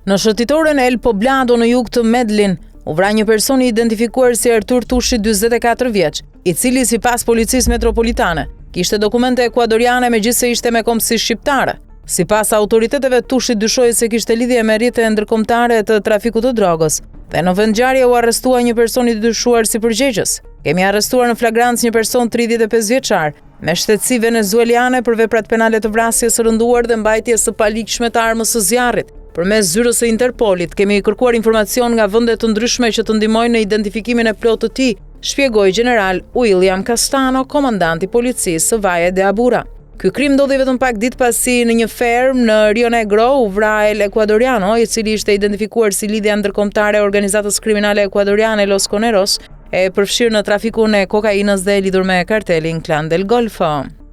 Në shërtitoren El Poblado në jug të Medellin, u vra një person i identifikuar si Artur Tushi, 44 vjeç, i cili sipas policisë metropolitane kishte dokumente ekuadoriane megjithse ishte me kombësi shqiptare. Sipas autoriteteve, Tushi dyshoi se kishte lidhje me rrjete ndërkombëtare të trafikut të drogës dhe në vendngjarje u arrestua një person i dyshuar si përgjegjës. Kemi arrestuar në flagrancë një person 35 vjeçar me shtetësi venezueliane për veprat penale të vrasjes së rënduar dhe mbajtjes së paligjshme të armës së zjarrit. Përmes zyrës së Interpolit kemi kërkuar informacion nga vende të ndryshme që të ndihmojnë në identifikimin e plotë të tij, shpjegoi General William Castano, komandanti i policisë së Valle de Aburrá. Ky krim ndodhi vetëm pak ditë pasi në një fermë në Rio Negro u vra El Ecuadoriano, i cili ishte identifikuar si lidhja ndërkombëtare e organizatës kriminale ekuadoriane Los Coneros, e përfshirë në trafikun e kokainës dhe lidhur me kartelin Clan del Golfo.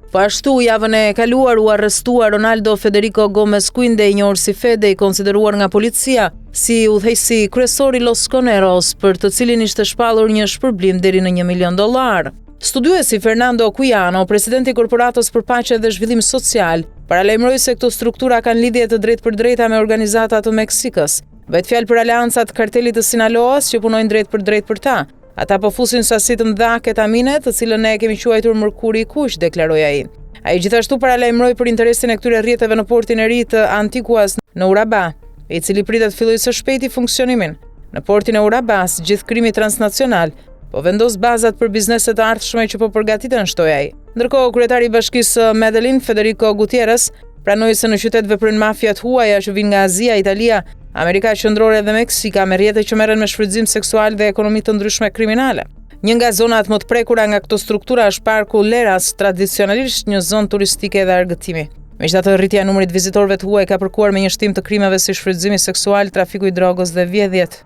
Po ashtu, javën e kaluar u arrestua Ronaldo Federico Gomez Quinde, i njohur si Fede, i konsideruar nga policia si udhëheqësi kryesor i Los Coneros, për të cilin ishte shpallur një shpërblim deri në $1 milion. Studiuesi Fernando Cuyano, presidenti i Korporatës për Paqe dhe Zhvillim Social, paralajmëroi se këto struktura kanë lidhje të drejtpërdrejta me organizata të Meksikës. Bëhet fjalë për aleancat kartelit të Sinaloas që punojnë drejt për ta. Ata po fusin sasi të mëdha ketamine, të cilën ne kemi quajtur mërkuri i kuq, deklaroi ai. Ai gjithashtu paralajmëroi për interesin e këtyre rrjeteve në portin e ri të Antiguas në Urabá, i cili pritet fillojë së shpejti funksionimin. Në portin e Urabás, gjithë krimi transnacional po vendos bazat për biznese të ardhshme që po përgatiten, shtoi ai. Ndërkohë, kryetari i Bashkisë Medellin, Federico Gutierrez, pranoi se në qytet veprojnë mafia të huaja që vijnë nga Azia, Italia, Amerika Qendrore dhe Meksika, me rrjete që merren me shfrytëzim seksual dhe ekonomi të ndryshme kriminale. Një nga zonat më të prekura nga këto struktura është parku Leras, tradicionalisht një zonë turistike dhe argëtimi. Megjithatë, rritja e numrit vizitorëve të huaj ka përkuar me një shtim të krimeve si shfrytëzimi seksual, trafiku i drogës dhe vjedhjet.